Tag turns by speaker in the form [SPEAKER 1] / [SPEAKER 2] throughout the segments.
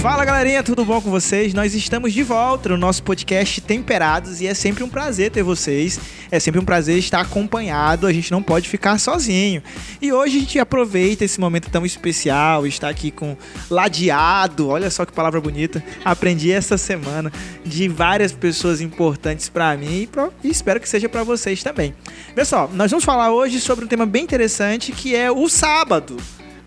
[SPEAKER 1] Fala galerinha, tudo bom com vocês? Nós estamos de volta no nosso podcast Temperados e é sempre um prazer ter vocês, é sempre um prazer estar acompanhado, a gente não pode ficar sozinho. E hoje a gente aproveita esse momento tão especial, está aqui com ladeado, olha só que palavra bonita, aprendi essa semana de várias pessoas importantes para mim e espero que seja para vocês também. Pessoal, nós vamos falar hoje sobre um tema bem interessante que é o sábado.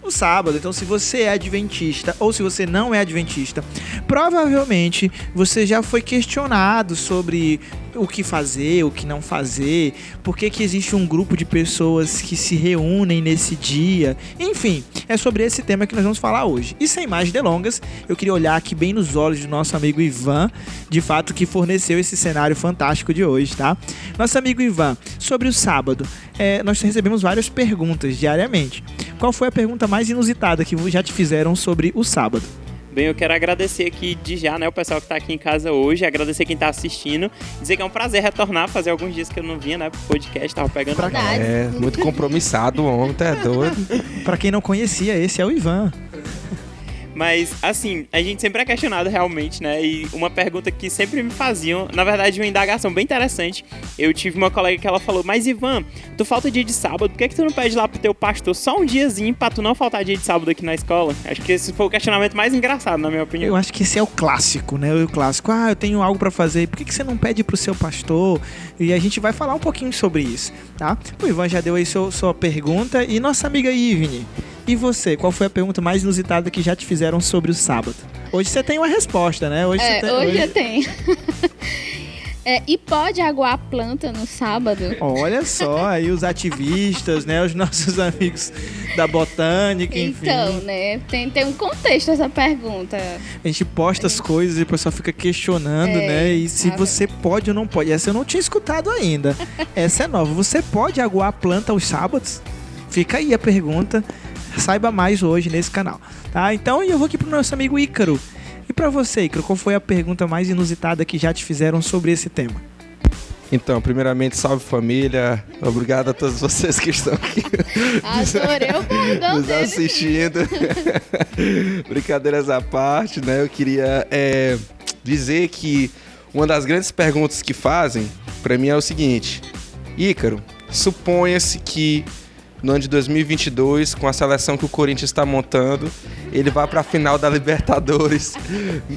[SPEAKER 1] O sábado, então se você é adventista ou se você não é adventista, provavelmente você já foi questionado sobre o que fazer, o que não fazer, por que existe um grupo de pessoas que se reúnem nesse dia, enfim, é sobre esse tema que nós vamos falar hoje. E sem mais delongas, eu queria olhar aqui bem nos olhos do nosso amigo Ivan, de fato que forneceu esse cenário fantástico de hoje, tá? Nosso amigo Ivan, sobre o sábado, nós recebemos várias perguntas diariamente. Qual foi a pergunta mais inusitada que já te fizeram sobre o sábado?
[SPEAKER 2] Bem, eu quero agradecer aqui de já, né, o pessoal que está aqui em casa hoje, agradecer quem está assistindo, dizer que é um prazer retornar, fazer alguns dias que eu não vinha, né, pro podcast, tava pegando...
[SPEAKER 3] Muito compromissado o homem, tá doido.
[SPEAKER 1] Pra quem não conhecia, esse é o Ivan.
[SPEAKER 2] Mas, assim, a gente sempre é questionado realmente, né? E uma pergunta que sempre me faziam, na verdade, uma indagação bem interessante. Eu tive uma colega que ela falou, mas Ivan, tu falta dia de sábado, por que tu não pede lá pro teu pastor só um diazinho pra tu não faltar dia de sábado aqui na escola? Acho que esse foi o questionamento mais engraçado, na minha opinião.
[SPEAKER 1] Eu acho que esse é o clássico, né? O clássico, eu tenho algo pra fazer, por que você não pede pro seu pastor? E a gente vai falar um pouquinho sobre isso, tá? O Ivan já deu aí sua pergunta e nossa amiga Ivne. E você, qual foi a pergunta mais inusitada que já te fizeram sobre o sábado? Hoje você tem uma resposta, né?
[SPEAKER 4] Hoje eu tenho. E pode aguar a planta no sábado?
[SPEAKER 1] Olha só, aí os ativistas, né? Os nossos amigos da botânica, enfim.
[SPEAKER 4] Então, né? Tem um contexto essa pergunta.
[SPEAKER 1] A gente posta as coisas e o pessoal fica questionando, né? E se você pode ou não pode. Essa eu não tinha escutado ainda. Essa é nova. Você pode aguar a planta aos sábados? Fica aí a pergunta. Saiba mais hoje nesse canal, tá? Então eu vou aqui pro nosso amigo Ícaro. E pra você, Ícaro, qual foi a pergunta mais inusitada que já te fizeram sobre esse tema?
[SPEAKER 3] Então, primeiramente, salve família. Obrigado a todos vocês que estão aqui
[SPEAKER 4] Adorei o bordão
[SPEAKER 3] nos assistindo. Brincadeiras à parte, né? Eu queria dizer que uma das grandes perguntas que fazem pra mim é o seguinte: Ícaro, suponha-se que no ano de 2022, com a seleção que o Corinthians está montando, ele vai para a final da Libertadores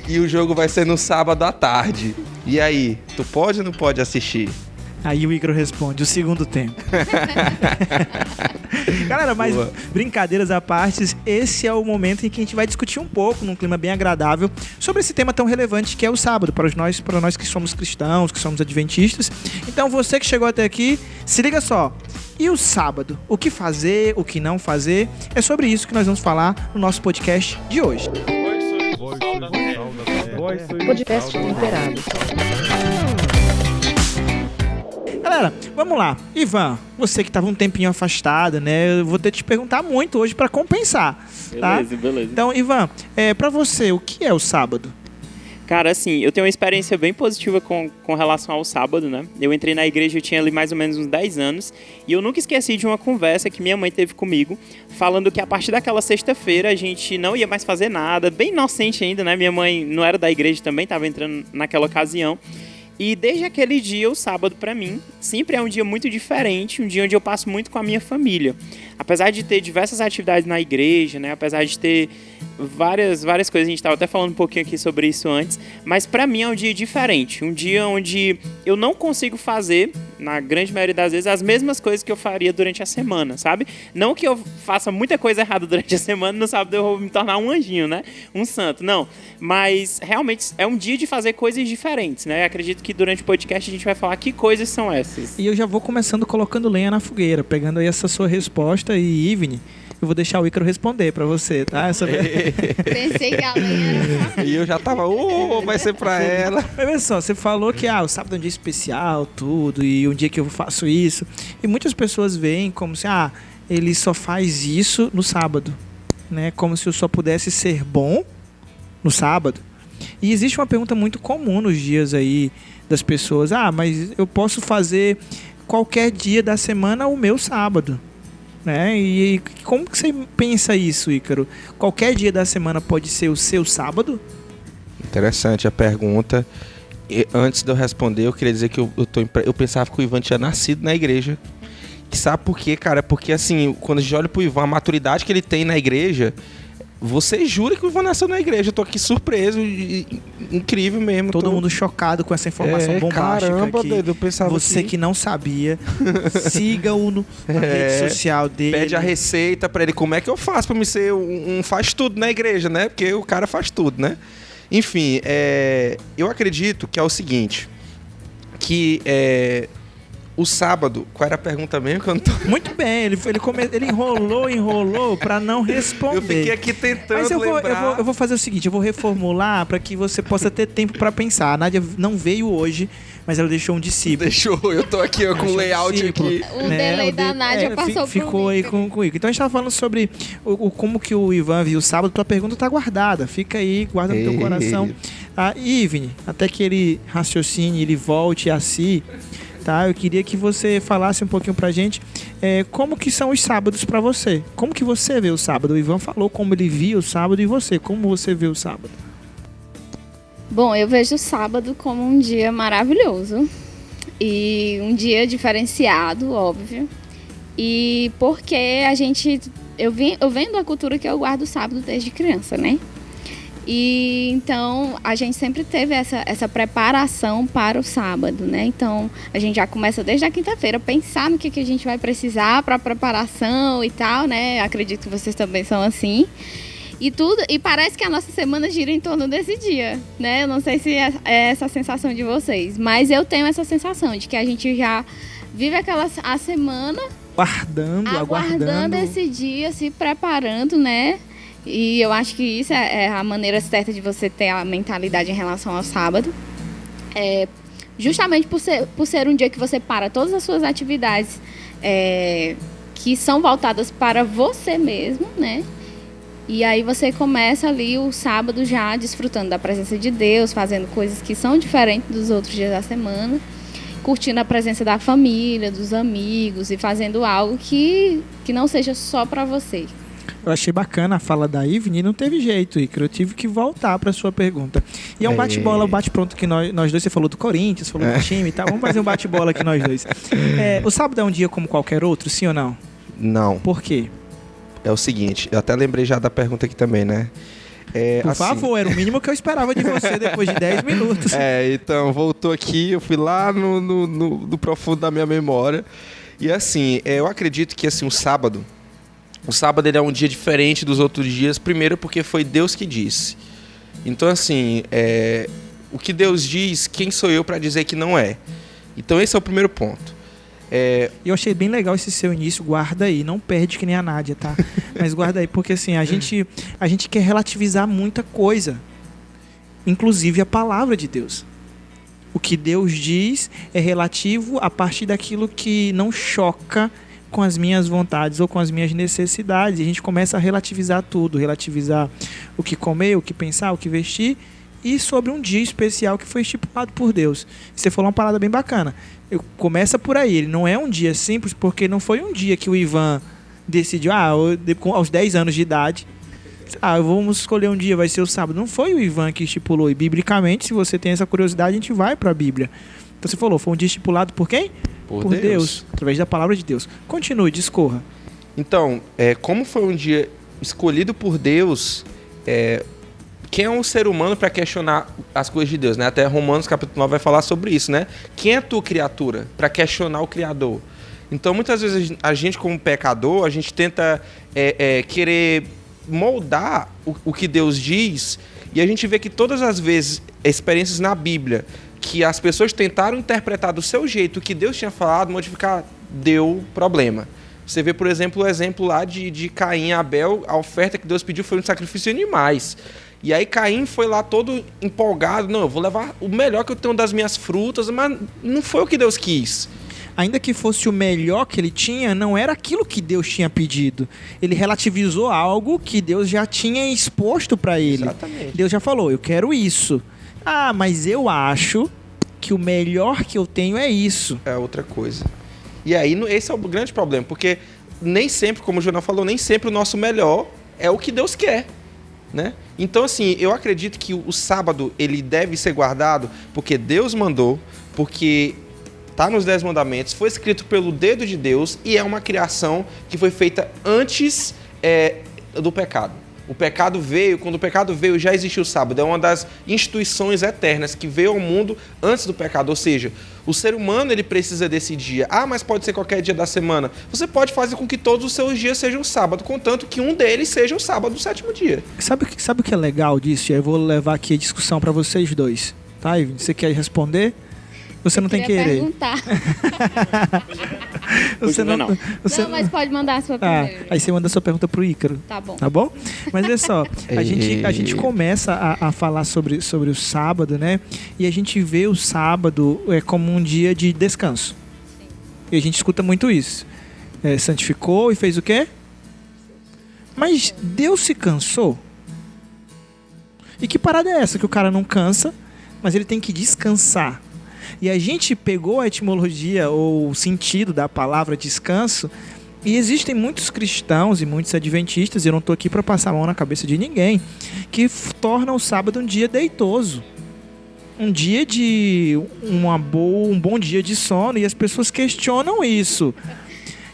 [SPEAKER 3] e o jogo vai ser no sábado à tarde. E aí, tu pode ou não pode assistir?
[SPEAKER 1] Aí o Ícaro responde, o segundo tempo. Galera, mas brincadeiras à parte, esse é o momento em que a gente vai discutir um pouco, num clima bem agradável, sobre esse tema tão relevante que é o sábado, para nós que somos cristãos, que somos adventistas. Então você que chegou até aqui, se liga só. E o sábado? O que fazer, o que não fazer? É sobre isso que nós vamos falar no nosso podcast de hoje.
[SPEAKER 5] Podcast Temperados.
[SPEAKER 1] Galera, vamos lá. Ivan, você que estava um tempinho afastado, né? Eu vou ter que te perguntar muito hoje para compensar, tá?
[SPEAKER 2] Beleza.
[SPEAKER 1] Então, Ivan, para você, o que é o sábado?
[SPEAKER 2] Cara, assim, eu tenho uma experiência bem positiva com relação ao sábado, né? Eu entrei na igreja, eu tinha ali mais ou menos uns 10 anos, e eu nunca esqueci de uma conversa que minha mãe teve comigo, falando que a partir daquela sexta-feira a gente não ia mais fazer nada, bem inocente ainda, né? Minha mãe não era da igreja também, estava entrando naquela ocasião. E desde aquele dia, o sábado pra mim, sempre é um dia muito diferente, um dia onde eu passo muito com a minha família. Apesar de ter diversas atividades na igreja, né? Apesar de ter várias coisas, a gente estava até falando um pouquinho aqui sobre isso antes, mas pra mim é um dia diferente, um dia onde eu não consigo fazer, na grande maioria das vezes, as mesmas coisas que eu faria durante a semana, sabe? Não que eu faça muita coisa errada durante a semana, no sábado eu vou me tornar um anjinho, né? Um santo, não. Mas realmente é um dia de fazer coisas diferentes, né? Eu acredito que durante o podcast a gente vai falar que coisas são essas.
[SPEAKER 1] E eu já vou começando colocando lenha na fogueira, pegando aí essa sua resposta e Ivne, eu vou deixar o Ícaro responder pra você, tá?
[SPEAKER 4] Pensei que a lenha era...
[SPEAKER 3] E eu já tava, vai ser pra ela.
[SPEAKER 1] Mas olha só, você falou que o sábado é um dia especial, tudo, e um dia que eu faço isso. E muitas pessoas veem como se, ele só faz isso no sábado, né? Como se eu só pudesse ser bom no sábado. E existe uma pergunta muito comum nos dias aí das pessoas, mas eu posso fazer qualquer dia da semana o meu sábado. né? E como que você pensa isso, Ícaro? Qualquer dia da semana pode ser o seu sábado?
[SPEAKER 3] Interessante a pergunta. E antes de eu responder, eu queria dizer que eu pensava que o Ivan tinha nascido na igreja. E sabe por quê, cara? Porque assim, quando a gente olha pro Ivan, a maturidade que ele tem na igreja, você jura que o Ivan nasceu na igreja. Eu tô aqui surpreso, incrível mesmo.
[SPEAKER 1] Todo mundo chocado com essa informação bombástica.
[SPEAKER 3] Caramba,
[SPEAKER 1] aqui.
[SPEAKER 3] doido, eu pensava
[SPEAKER 1] Você que não sabia, siga-o na rede social dele.
[SPEAKER 3] Pede a receita pra ele. Como é que eu faço pra me ser um faz tudo na igreja, né? Porque o cara faz tudo, né? Enfim, eu acredito que é o seguinte, que o sábado... Qual era a pergunta mesmo? Que eu não tô...
[SPEAKER 1] Muito bem, ele enrolou pra não responder.
[SPEAKER 3] Eu fiquei aqui tentando
[SPEAKER 1] Mas
[SPEAKER 3] lembrar.
[SPEAKER 1] eu vou fazer o seguinte, eu vou reformular pra que você possa ter tempo pra pensar. A Nádia não veio hoje, mas ela deixou um discípulo.
[SPEAKER 3] Deixou, eu tô aqui ó, com o layout aqui.
[SPEAKER 4] O delay da Nádia passou
[SPEAKER 1] ficou
[SPEAKER 4] por
[SPEAKER 1] aí
[SPEAKER 4] mim.
[SPEAKER 1] com o Ícaro. Então a gente tava falando sobre como que o Ivan viu o sábado. Tua pergunta tá guardada. Fica aí, guarda no teu coração. Ah, Ivne, até que ele raciocine, ele volte a si, tá? Eu queria que você falasse um pouquinho pra gente como que são os sábados pra você. Como que você vê o sábado? O Ivan falou como ele via o sábado, e você? Como você vê o sábado?
[SPEAKER 4] Bom, eu vejo o sábado como um dia maravilhoso e um dia diferenciado, óbvio. E porque eu venho da cultura que eu guardo o sábado desde criança, né? E então a gente sempre teve essa preparação para o sábado, né? Então a gente já começa desde a quinta-feira a pensar no que a gente vai precisar para a preparação e tal, né? Acredito que vocês também são assim. E parece que a nossa semana gira em torno desse dia, né? Eu não sei se é essa a sensação de vocês, mas eu tenho essa sensação de que a gente já vive a semana aguardando esse dia, se preparando, né? E eu acho que isso é a maneira certa de você ter a mentalidade em relação ao sábado. Justamente por ser um dia que você para todas as suas atividades que são voltadas para você mesmo, né? E aí você começa ali o sábado já desfrutando da presença de Deus, fazendo coisas que são diferentes dos outros dias da semana, curtindo a presença da família, dos amigos e fazendo algo que não seja só para você.
[SPEAKER 1] Eu achei bacana a fala da Ivne e não teve jeito, Ícaro. Eu tive que voltar para sua pergunta. E é um bate-bola, um bate-pronto que nós dois, você falou do Corinthians, falou do time e tal. Vamos fazer um bate-bola aqui nós dois. O sábado é um dia como qualquer outro, sim ou não?
[SPEAKER 3] Não.
[SPEAKER 1] Por quê?
[SPEAKER 3] É o seguinte, eu até lembrei já da pergunta aqui também, né?
[SPEAKER 1] Por favor, era o mínimo que eu esperava de você depois de 10 minutos.
[SPEAKER 3] Então, voltou aqui, eu fui lá no profundo da minha memória. E assim, eu acredito que assim, o sábado ele é um dia diferente dos outros dias, primeiro porque foi Deus que disse. Então assim, o que Deus diz, quem sou eu para dizer que não é? Então esse é o primeiro ponto.
[SPEAKER 1] E eu achei bem legal esse seu início, guarda aí, não perde que nem a Nádia, tá? Mas guarda aí, porque assim, a gente quer relativizar muita coisa, inclusive a palavra de Deus. O que Deus diz é relativo a partir daquilo que não choca com as minhas vontades ou com as minhas necessidades. E a gente começa a relativizar tudo, relativizar o que comer, o que pensar, o que vestir, e sobre um dia especial que foi estipulado por Deus. Você falou uma parada bem bacana. Começa por aí, ele não é um dia simples, porque não foi um dia que o Ivan decidiu, aos 10 anos de idade, vamos escolher um dia, vai ser o sábado. Não foi o Ivan que estipulou, e biblicamente, se você tem essa curiosidade, a gente vai para a Bíblia. Então você falou, foi um dia estipulado por quem? Por Deus, através da palavra de Deus. Continue, discorra.
[SPEAKER 3] Então, como foi um dia escolhido por Deus, quem é um ser humano para questionar as coisas de Deus, né? Até Romanos capítulo 9 vai falar sobre isso, né? Quem é a tua criatura para questionar o Criador? Então, muitas vezes, a gente como pecador, a gente tenta querer moldar o que Deus diz, e a gente vê que todas as vezes, experiências na Bíblia, que as pessoas tentaram interpretar do seu jeito o que Deus tinha falado, modificar, deu problema. Você vê, por exemplo, o exemplo lá de Caim e Abel, a oferta que Deus pediu foi um sacrifício de animais. E aí Caim foi lá todo empolgado, não, eu vou levar o melhor que eu tenho das minhas frutas, mas não foi o que Deus quis.
[SPEAKER 1] Ainda que fosse o melhor que ele tinha, não era aquilo que Deus tinha pedido. Ele relativizou algo que Deus já tinha exposto para ele.
[SPEAKER 3] Exatamente.
[SPEAKER 1] Deus já falou, eu quero isso. Mas eu acho que o melhor que eu tenho é isso.
[SPEAKER 3] É outra coisa. E aí, esse é o grande problema, porque nem sempre, como o Jonão falou, nem sempre o nosso melhor é o que Deus quer, né? Então, assim, eu acredito que o sábado, ele deve ser guardado porque Deus mandou, porque está nos 10 mandamentos, foi escrito pelo dedo de Deus e é uma criação que foi feita antes do pecado. O pecado veio, quando o pecado veio, já existiu o sábado. É uma das instituições eternas que veio ao mundo antes do pecado. Ou seja, o ser humano ele precisa desse dia. Ah, mas pode ser qualquer dia da semana. Você pode fazer com que todos os seus dias sejam sábado, contanto que um deles seja o sábado do 7º dia.
[SPEAKER 1] Sabe o que é legal disso? Eu vou levar aqui a discussão para vocês dois. Tá, Ivy? Você quer responder? Você não tem que querer.
[SPEAKER 4] Perguntar.
[SPEAKER 1] Você não,
[SPEAKER 2] não.
[SPEAKER 1] você
[SPEAKER 4] Não, mas pode mandar a sua primeiro.
[SPEAKER 1] aí você manda a sua pergunta pro Ícaro.
[SPEAKER 4] Tá bom.
[SPEAKER 1] Tá bom? Mas olha só, a gente começa a falar sobre o sábado, né? E a gente vê o sábado como um dia de descanso.
[SPEAKER 4] Sim.
[SPEAKER 1] E a gente escuta muito isso. Santificou e fez o quê? Mas Deus se cansou? E que parada é essa que o cara não cansa, mas ele tem que descansar? E a gente pegou a etimologia ou o sentido da palavra descanso, e existem muitos cristãos e muitos adventistas, eu não estou aqui para passar a mão na cabeça de ninguém, que tornam o sábado um dia deitoso, um dia de um bom dia de sono, e as pessoas questionam isso.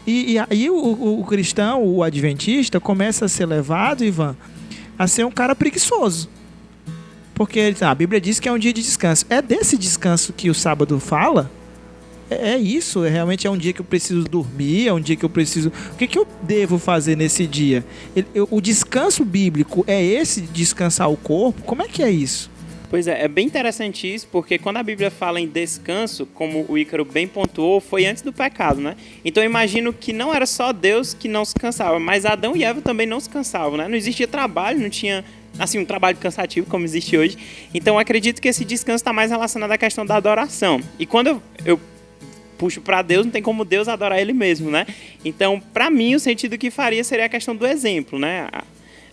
[SPEAKER 1] E aí o cristão, o adventista, começa a ser levado, Ivan, a ser um cara preguiçoso. Porque a Bíblia diz que é um dia de descanso. É desse descanso que o sábado fala? É isso? Realmente é um dia que eu preciso dormir? É um dia que eu preciso... O que eu devo fazer nesse dia? O descanso bíblico é esse descansar o corpo? Como é que é isso?
[SPEAKER 2] Pois é bem interessante isso, porque quando a Bíblia fala em descanso, como o Ícaro bem pontuou, foi antes do pecado, né? Então eu imagino que não era só Deus que não se cansava, mas Adão e Eva também não se cansavam, né? Não existia trabalho, não tinha... assim, um trabalho cansativo como existe hoje. Então eu acredito que esse descanso está mais relacionado à questão da adoração. E quando eu puxo para Deus, não tem como Deus adorar Ele mesmo, né? Então, para mim, o sentido que faria seria a questão do exemplo, né?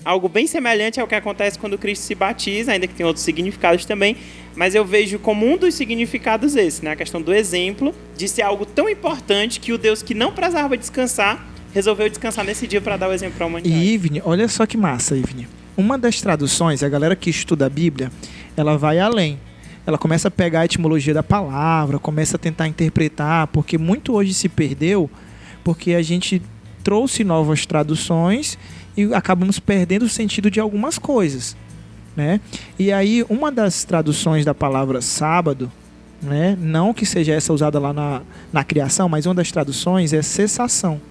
[SPEAKER 2] Algo bem semelhante ao que acontece quando Cristo se batiza, ainda que tem outros significados também, mas eu vejo como um dos significados esse, né? A questão do exemplo, de ser algo tão importante que o Deus que não precisava descansar, resolveu descansar nesse dia para dar o exemplo para a humanidade.
[SPEAKER 1] E Ivne, olha só que massa, Ivne. Uma das traduções, a galera que estuda a Bíblia, ela vai além. Ela começa a pegar a etimologia da palavra, começa a tentar interpretar, porque muito hoje se perdeu, porque a gente trouxe novas traduções e acabamos perdendo o sentido de algumas coisas, né? E aí, uma das traduções da palavra sábado, né, não que seja essa usada lá na criação, mas uma das traduções é cessação,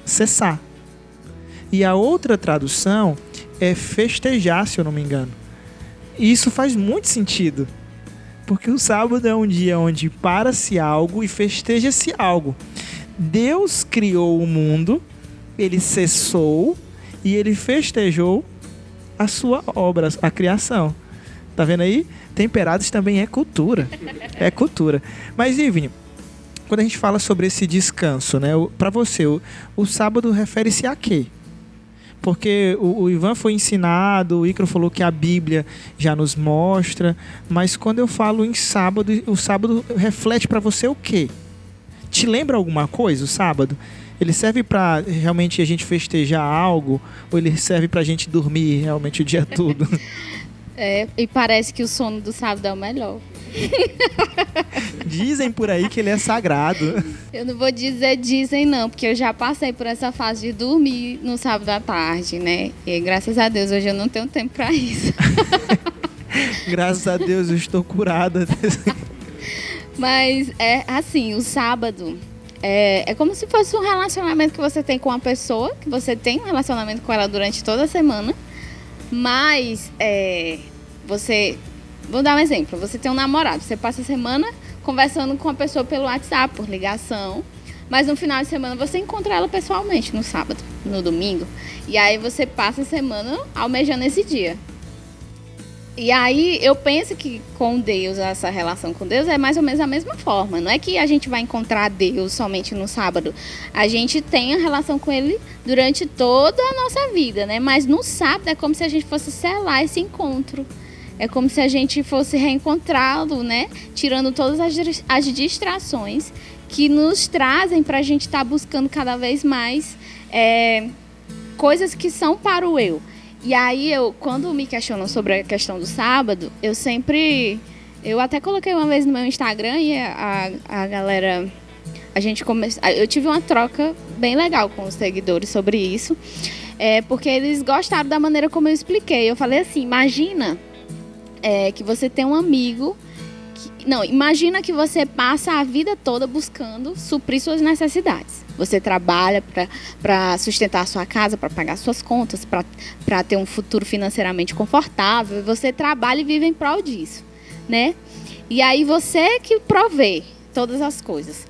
[SPEAKER 1] cessar. E a outra tradução é festejar, se eu não me engano. E isso faz muito sentido, porque o sábado é um dia onde para-se algo e festeja-se algo. Deus criou o mundo, ele cessou e ele festejou a sua obra, a criação. Tá vendo aí? Temperados também é cultura. É cultura. Mas, Ivne, quando a gente fala sobre esse descanso, né? Para você, o sábado refere-se a quê? Porque o Ivan foi ensinado, o Ícaro falou que a Bíblia já nos mostra, mas quando eu falo em sábado, o sábado reflete para você o quê? Te lembra alguma coisa, o sábado? Ele serve para realmente a gente festejar algo? Ou ele serve para a gente dormir realmente o dia todo?
[SPEAKER 4] E parece que o sono do sábado é o melhor.
[SPEAKER 1] Dizem por aí que ele é sagrado.
[SPEAKER 4] Eu não vou dizer dizem não, porque eu já passei por essa fase de dormir no sábado à tarde, né? E graças a Deus hoje eu não tenho tempo para isso.
[SPEAKER 1] Graças a Deus eu estou curada.
[SPEAKER 4] Mas é assim, o sábado é como se fosse um relacionamento que você tem com uma pessoa, que você tem um relacionamento com ela durante toda a semana, mas vou dar um exemplo, você tem um namorado, você passa a semana conversando com a pessoa pelo WhatsApp, por ligação, mas no final de semana você encontra ela pessoalmente, no sábado, no domingo, e aí você passa a semana almejando esse dia. E aí eu penso que com Deus, essa relação com Deus é mais ou menos a mesma forma. Não é que a gente vai encontrar Deus somente no sábado. A gente tem a relação com Ele durante toda a nossa vida, né? Mas no sábado é como se a gente fosse selar esse encontro. É como se a gente fosse reencontrá-lo, né? Tirando todas as distrações que nos trazem para a gente estar buscando cada vez mais coisas que são para o eu. E aí, quando me questionam sobre a questão do sábado, eu até coloquei uma vez no meu Instagram e a galera, eu tive uma troca bem legal com os seguidores sobre isso, porque eles gostaram da maneira como eu expliquei. Eu falei assim, imagina que você tem um amigo, imagina que você passa a vida toda buscando suprir suas necessidades. Você trabalha para sustentar a sua casa, para pagar suas contas, para ter um futuro financeiramente confortável. Você trabalha e vive em prol disso, né? E aí você que provê todas as coisas.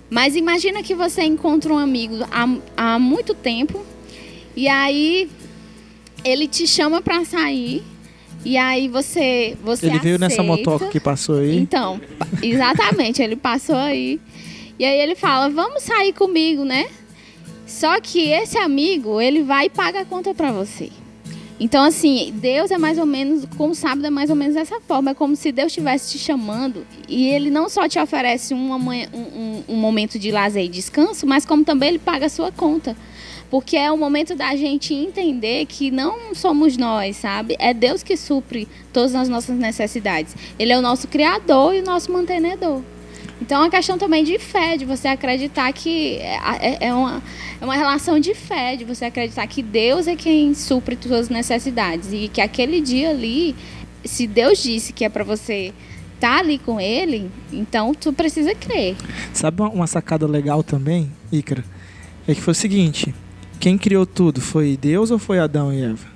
[SPEAKER 4] Mas imagina que você encontra um amigo há muito tempo e aí ele te chama para sair e aí você
[SPEAKER 1] Ele veio
[SPEAKER 4] aceita.
[SPEAKER 1] Nessa motoca que passou aí.
[SPEAKER 4] Então, exatamente, ele passou aí. E aí ele fala, vamos sair comigo, né? Só que esse amigo, ele vai e paga a conta pra você. Então, assim, Deus é mais ou menos, como sábado é mais ou menos dessa forma. É como se Deus estivesse te chamando e ele não só te oferece um momento de lazer e descanso, mas como também ele paga a sua conta. Porque é o momento da gente entender que não somos nós, sabe? É Deus que supre todas as nossas necessidades. Ele é o nosso criador e o nosso mantenedor. Então, é uma questão também de fé, de você acreditar que é uma relação de fé, de você acreditar que Deus é quem supre suas necessidades e que aquele dia ali, se Deus disse que é para você estar ali com Ele, então tu precisa crer.
[SPEAKER 1] Sabe uma sacada legal também, Ícaro? É que foi o seguinte, quem criou tudo, foi Deus ou foi Adão e Eva?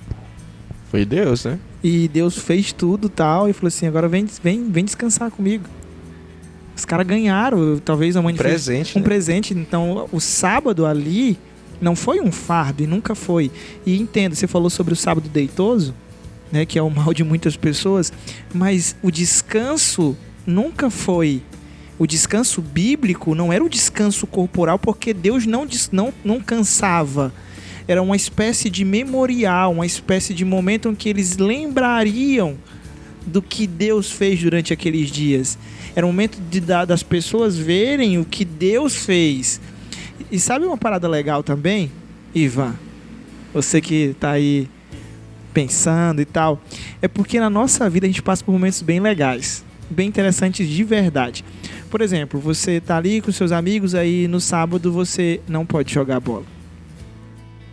[SPEAKER 3] Foi Deus, né?
[SPEAKER 1] E Deus fez tudo e tal, e falou assim, agora vem descansar comigo. Os caras ganharam, talvez a mãe
[SPEAKER 3] presente,
[SPEAKER 1] fez um
[SPEAKER 3] né?
[SPEAKER 1] presente. Então, o sábado ali não foi um fardo e nunca foi. E entenda, você falou sobre o sábado deitoso, né, que é o mal de muitas pessoas, mas o descanso nunca foi. O descanso bíblico não era o descanso corporal, porque Deus não cansava. Era uma espécie de memorial, uma espécie de momento em que eles lembrariam do que Deus fez durante aqueles dias. Era um momento das pessoas verem o que Deus fez. E sabe uma parada legal também, Ivan? Você que tá aí pensando e tal. É porque na nossa vida a gente passa por momentos bem legais, bem interessantes de verdade. Por exemplo, você tá ali com seus amigos, aí no sábado você não pode jogar bola.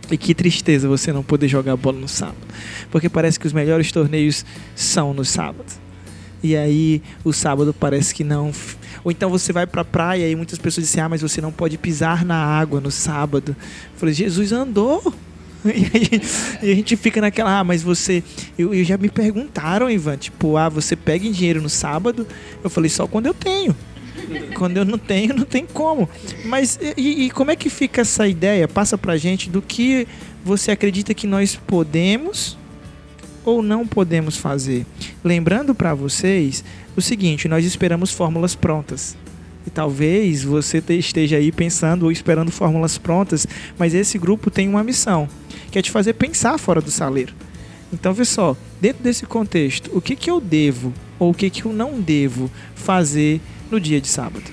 [SPEAKER 1] E que tristeza você não poder jogar bola no sábado. Porque parece que os melhores torneios são no sábado. E aí o sábado parece que não. Ou então você vai pra praia e muitas pessoas dizem, mas você não pode pisar na água no sábado. Eu falei, Jesus andou. E a gente fica naquela, mas você... Eu já me perguntaram, Ivan, tipo, você pega em dinheiro no sábado? Eu falei, só quando eu tenho. Quando eu não tenho, não tem como. Mas e como é que fica essa ideia? Passa pra gente do que você acredita que nós podemos ou não podemos fazer. Lembrando para vocês o seguinte, nós esperamos fórmulas prontas. E talvez você esteja aí pensando ou esperando fórmulas prontas, mas esse grupo tem uma missão, que é te fazer pensar fora do saleiro. Então, vê só, dentro desse contexto, o que eu devo ou o que eu não devo fazer no dia de sábado?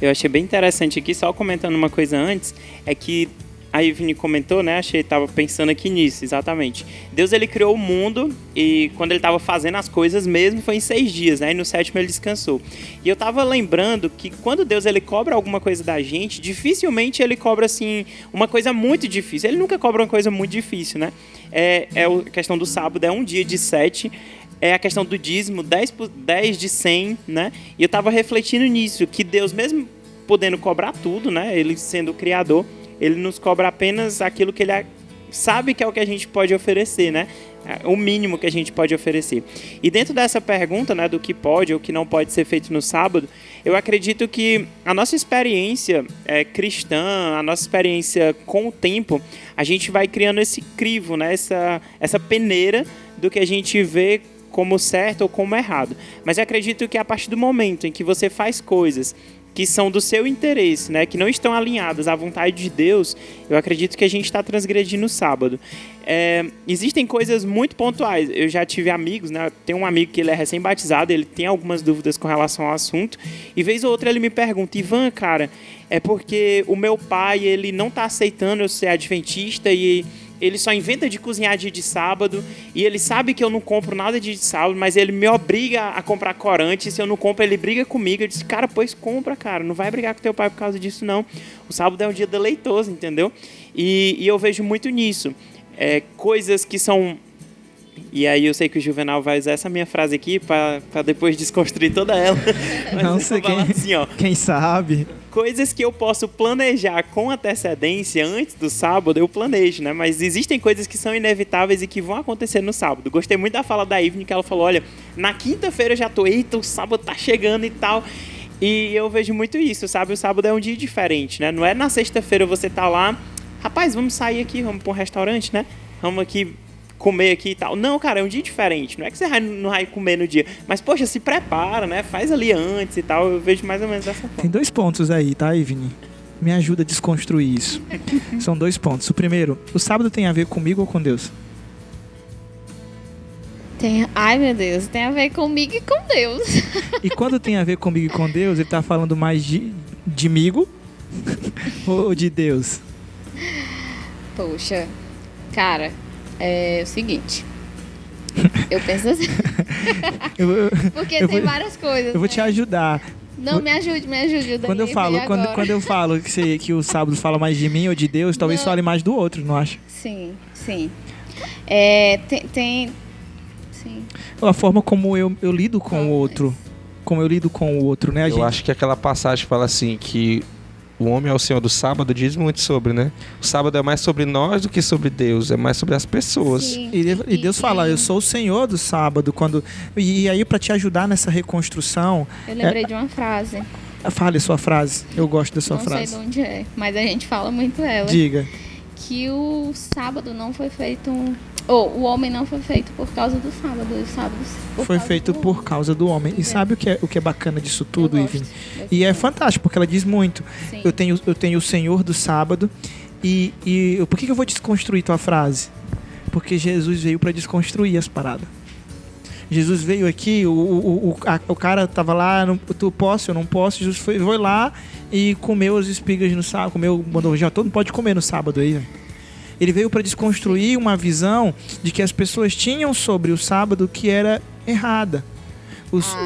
[SPEAKER 2] Eu achei bem interessante aqui, só comentando uma coisa antes, é que a Ivne comentou, né? Tava pensando aqui nisso, exatamente. Deus, ele criou o mundo e quando ele estava fazendo as coisas mesmo, foi em 6 dias, né? E no 7º ele descansou. E eu tava lembrando que quando Deus, ele cobra alguma coisa da gente, dificilmente ele cobra, assim, uma coisa muito difícil. Ele nunca cobra uma coisa muito difícil, né? A questão do sábado, é um dia de 7, é a questão do dízimo, 10 de 100, né? E eu tava refletindo nisso, que Deus, mesmo podendo cobrar tudo, né? Ele sendo o criador, ele nos cobra apenas aquilo que ele sabe que é o que a gente pode oferecer, né? O mínimo que a gente pode oferecer. E dentro dessa pergunta, né, do que pode ou que não pode ser feito no sábado, eu acredito que a nossa experiência cristã, a nossa experiência com o tempo, a gente vai criando esse crivo, né? Essa peneira do que a gente vê como certo ou como errado. Mas eu acredito que a partir do momento em que você faz coisas que são do seu interesse, né, que não estão alinhadas à vontade de Deus, eu acredito que a gente está transgredindo o sábado. Existem coisas muito pontuais. Eu já tive amigos, né? Tem um amigo que ele é recém-batizado, ele tem algumas dúvidas com relação ao assunto, e vez ou outra ele me pergunta: Ivan, cara, é porque o meu pai, ele não está aceitando eu ser adventista e ele só inventa de cozinhar dia de sábado, e ele sabe que eu não compro nada dia de sábado, mas ele me obriga a comprar corante. Se eu não compro, ele briga comigo. Eu disse: cara, pois compra, cara, não vai brigar com teu pai por causa disso, não. O sábado é um dia deleitoso, entendeu? E eu vejo muito nisso. Coisas que são... E aí eu sei que o Juvenal vai usar essa minha frase aqui para depois desconstruir toda ela. Mas
[SPEAKER 1] não sei
[SPEAKER 2] assim, ó,
[SPEAKER 1] quem sabe.
[SPEAKER 2] Coisas que eu posso planejar com antecedência antes do sábado, eu planejo, né? Mas existem coisas que são inevitáveis e que vão acontecer no sábado. Gostei muito da fala da Ivne, que ela falou: olha, na quinta-feira eu já tô, eita, o sábado tá chegando e tal. E eu vejo muito isso, sabe? O sábado é um dia diferente, né? Não é na sexta-feira você tá lá, rapaz, vamos sair aqui, vamos para um restaurante, né? Vamos aqui comer aqui e tal. Não, cara, é um dia diferente. Não é que você não vai comer no dia, mas, poxa, se prepara, né? Faz ali antes e tal. Eu vejo mais ou menos dessa forma.
[SPEAKER 1] Tem 2 pontos aí, tá, Ivne? Me ajuda a desconstruir isso. São 2 pontos. O primeiro, o sábado tem a ver comigo ou com Deus?
[SPEAKER 4] Ai, meu Deus, tem a ver comigo e com Deus.
[SPEAKER 1] E quando tem a ver comigo e com Deus, ele tá falando mais de migo ou de Deus?
[SPEAKER 4] Poxa, cara, é o seguinte. Eu penso assim. Porque tem várias coisas.
[SPEAKER 1] Eu vou te ajudar.
[SPEAKER 4] Não, me ajude.
[SPEAKER 1] Quando eu falo que o sábado fala mais de mim ou de Deus, talvez fale mais do outro, não acha?
[SPEAKER 4] Sim. Sim.
[SPEAKER 1] A forma como eu lido com o outro. Como eu lido com o outro, né?
[SPEAKER 3] Eu acho que aquela passagem fala assim, que o homem é o Senhor do sábado, diz muito sobre, né? O sábado é mais sobre nós do que sobre Deus, é mais sobre as pessoas.
[SPEAKER 4] Sim.
[SPEAKER 1] E Deus fala: eu sou o Senhor do sábado. E aí, para te ajudar nessa reconstrução...
[SPEAKER 4] Eu lembrei de uma frase.
[SPEAKER 1] Fale a sua frase. Eu gosto da sua frase.
[SPEAKER 4] Não sei de onde é, mas a gente fala muito ela.
[SPEAKER 1] Diga.
[SPEAKER 4] Que o sábado não foi feito... o homem não foi feito por causa do sábado. O sábado
[SPEAKER 1] foi feito por causa do homem. E sabe o que é bacana disso tudo, Ivne? E é fantástico, porque ela diz muito.
[SPEAKER 4] Sim.
[SPEAKER 1] Eu tenho o Senhor do sábado. E por que eu vou desconstruir tua frase? Porque Jesus veio para desconstruir as paradas. Jesus veio aqui, o cara tava lá, tu posso, eu não posso. Jesus foi lá e comeu as espigas no sábado, mandou já, todo mundo pode comer no sábado aí, velho. Ele veio para desconstruir uma visão de que as pessoas tinham sobre o sábado que era errada.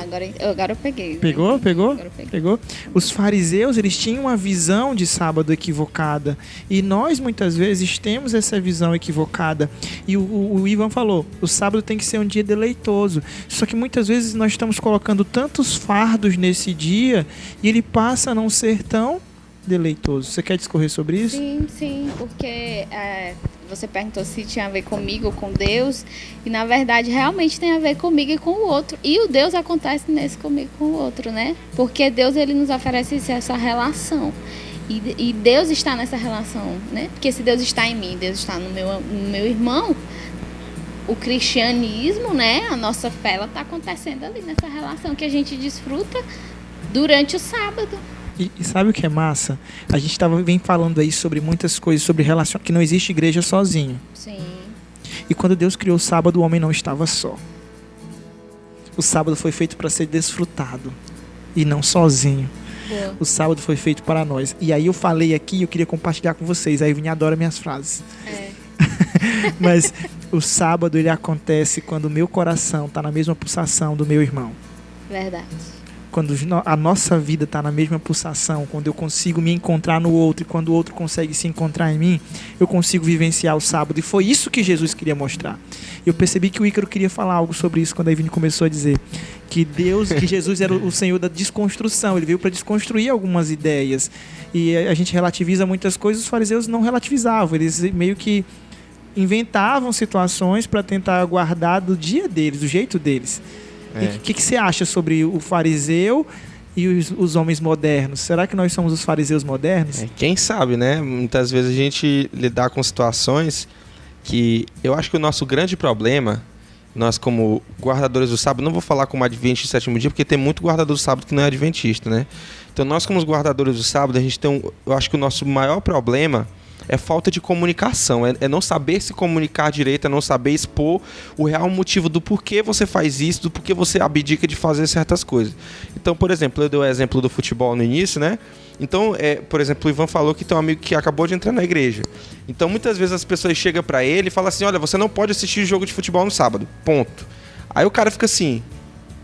[SPEAKER 4] Agora eu peguei.
[SPEAKER 1] Pegou?
[SPEAKER 4] Agora eu peguei.
[SPEAKER 1] Pegou? Os fariseus, eles tinham uma visão de sábado equivocada. E nós, muitas vezes, temos essa visão equivocada. E o Ivan falou, o sábado tem que ser um dia deleitoso. Só que muitas vezes nós estamos colocando tantos fardos nesse dia e ele passa a não ser tão deleitoso. Você quer discorrer sobre isso?
[SPEAKER 4] Sim, porque você perguntou se tinha a ver comigo ou com Deus, e na verdade realmente tem a ver comigo e com o outro. E o Deus acontece nesse comigo e com o outro, né? Porque Deus, ele nos oferece essa relação. E Deus está nessa relação, né? Porque se Deus está em mim, Deus está no meu irmão, o cristianismo, né? A nossa fé, ela está acontecendo ali nessa relação que a gente desfruta durante o sábado.
[SPEAKER 1] E sabe o que é massa? A gente vem falando aí sobre muitas coisas, sobre relação, que não existe igreja sozinho.
[SPEAKER 4] Sim.
[SPEAKER 1] E quando Deus criou o sábado, o homem não estava só. O sábado foi feito para ser desfrutado e não sozinho.
[SPEAKER 4] Boa.
[SPEAKER 1] O sábado foi feito para nós. E aí eu falei aqui, eu queria compartilhar com vocês. Aí Vini adora minhas frases. Mas o sábado, ele acontece quando o meu coração está na mesma pulsação do meu irmão.
[SPEAKER 4] Verdade.
[SPEAKER 1] Quando a nossa vida está na mesma pulsação, quando eu consigo me encontrar no outro e quando o outro consegue se encontrar em mim, eu consigo vivenciar o sábado. E foi isso que Jesus queria mostrar. Eu percebi que o Ícaro queria falar algo sobre isso quando a Ivine começou a dizer que Jesus era o Senhor da desconstrução. Ele veio para desconstruir algumas ideias. E a gente relativiza muitas coisas, os fariseus não relativizavam. Eles meio que inventavam situações para tentar guardar do dia deles, do jeito deles. O que você acha sobre o fariseu e os homens modernos? Será que nós somos os fariseus modernos?
[SPEAKER 3] Quem sabe, né? Muitas vezes a gente lidar com situações que... Eu acho que o nosso grande problema, nós como guardadores do sábado, não vou falar como adventista do sétimo dia, porque tem muito guardador do sábado que não é adventista, né? Então nós como os guardadores do sábado, a gente tem eu acho que o nosso maior problema é falta de comunicação, é não saber se comunicar direito, é não saber expor o real motivo do porquê você faz isso, do porquê você abdica de fazer certas coisas. Então, por exemplo, eu dei o exemplo do futebol no início, né? Então, por exemplo, o Ivan falou que tem um amigo que acabou de entrar na igreja. Então, muitas vezes as pessoas chegam pra ele e falam assim, olha, você não pode assistir jogo de futebol no sábado, ponto. Aí o cara fica assim,